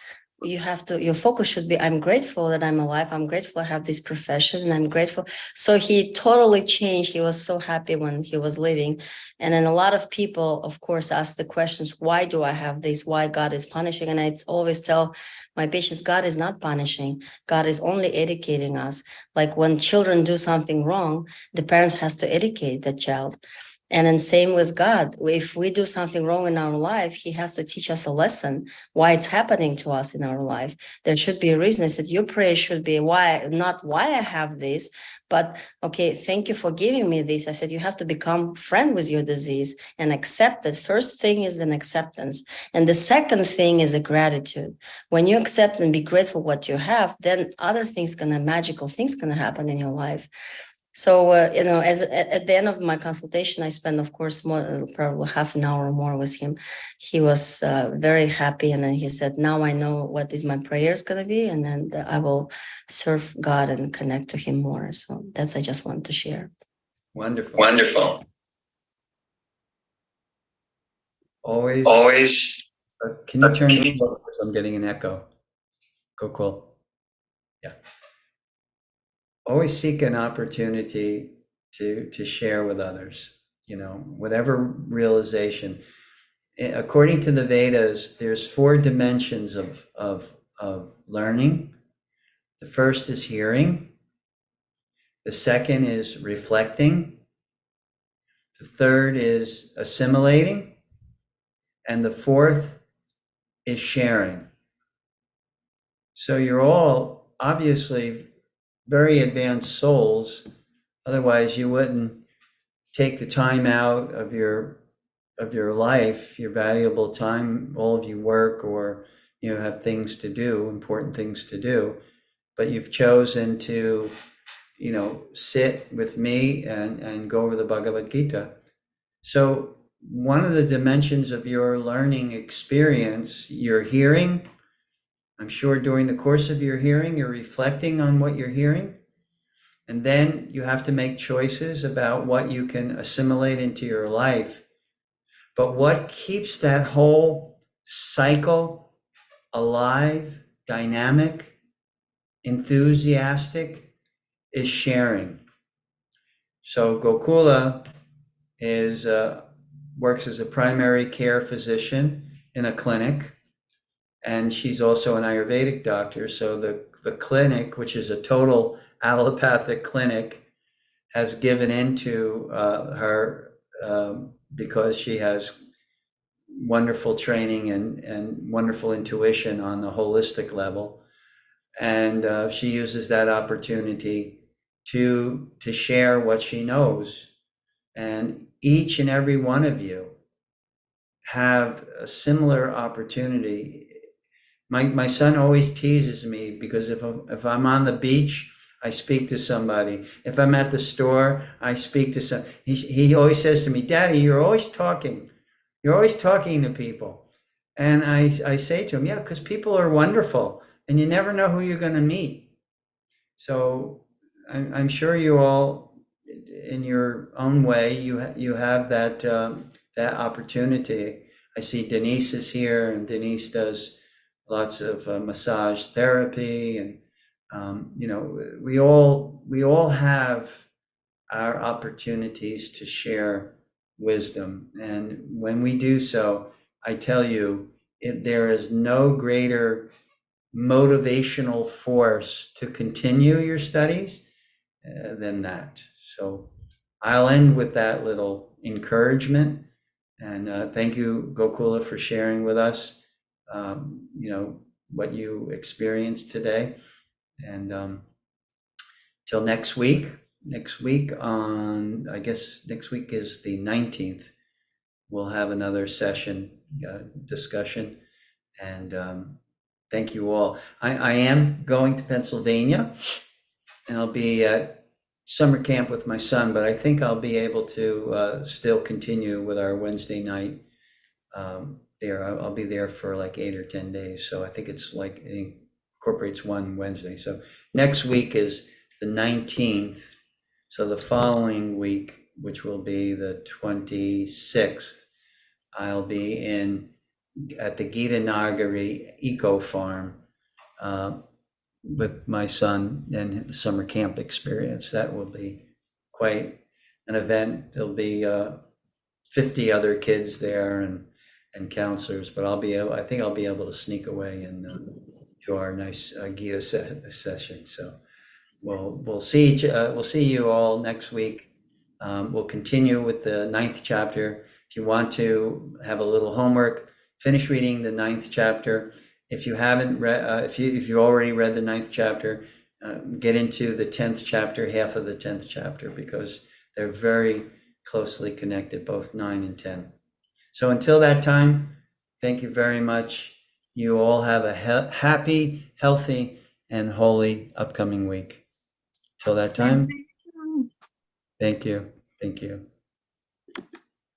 Your focus should be, I'm grateful that I'm alive. I'm grateful I have this profession, and I'm grateful. So he totally changed. He was so happy when he was leaving. And then a lot of people, of course, ask the questions, why do I have this? Why God is punishing? And I always tell my patients, God is not punishing. God is only educating us. Like when children do something wrong, the parents has to educate the child. And then same with God. If we do something wrong in our life, he has to teach us a lesson, why it's happening to us in our life. There should be a reason. I said, your prayer should be not why I have this, but okay, thank you for giving me this. I said, you have to become friend with your disease and accept it. First thing is an acceptance. And the second thing is a gratitude. When you accept and be grateful what you have, then other things magical things gonna happen in your life. So, as at the end of my consultation, I spent, of course, probably half an hour or more with him. He was very happy. And then he said, now I know what is my prayers going to be. And then I will serve God and connect to him more. So I just want to share. Wonderful. Wonderful. Always. Can you turn? Because I'm getting an echo. Cool. Yeah. Always seek an opportunity to share with others, whatever realization. According to the Vedas, there's 4 dimensions of learning. The first is hearing. The second is reflecting. The third is assimilating. And the fourth is sharing. So you're all obviously very advanced souls. Otherwise, you wouldn't take the time out of your life, your valuable time. All of you work or have things to do, important things to do, but you've chosen to sit with me and go over the Bhagavad Gita. So one of the dimensions of your learning experience, you're hearing. I'm sure during the course of your hearing, you're reflecting on what you're hearing. And then you have to make choices about what you can assimilate into your life. But what keeps that whole cycle alive, dynamic, enthusiastic is sharing. So Gokula works as a primary care physician in a clinic. And she's also an Ayurvedic doctor. So the clinic, which is a total allopathic clinic, has given into her because she has wonderful training and wonderful intuition on the holistic level. And she uses that opportunity to share what she knows. And each and every one of you have a similar opportunity. My son always teases me because if I'm on the beach, I speak to somebody. If I'm at the store, I speak to some. He always says to me, "Daddy, you're always talking. You're always talking to people." And I say to him, "Yeah, because people are wonderful, and you never know who you're going to meet." So I'm sure you all, in your own way, you have that opportunity. I see Denise is here, and Denise does lots of massage therapy, and we all have our opportunities to share wisdom. And when we do so, I tell you, there is no greater motivational force to continue your studies than that. So I'll end with that little encouragement. And thank you, Gokula, for sharing with us what you experienced today. And till next week I guess next week is the 19th, we'll have another session discussion. And thank you all. I am going to Pennsylvania, and I'll be at summer camp with my son, but I think I'll be able to still continue with our Wednesday night there. I'll be there for like 8 or 10 days. So I think it's like it incorporates one Wednesday. So next week is the 19th. So the following week, which will be the 26th, I'll be at the Gita Nagari Eco Farm with my son and the summer camp experience. That will be quite an event. There'll be 50 other kids there and counselors, but I think I'll be able to sneak away and do our nice Gita session. So we'll see you all next week. We'll continue with the 9th chapter. If you want to have a little homework, finish reading the 9th chapter. If you haven't read, if you already read the 9th chapter, get into the 10th chapter, half of the 10th chapter, because they're very closely connected, both 9 and 10. So until that time, thank you very much. You all have a happy, healthy, and holy upcoming week. Till that time, Thank you. Thank you.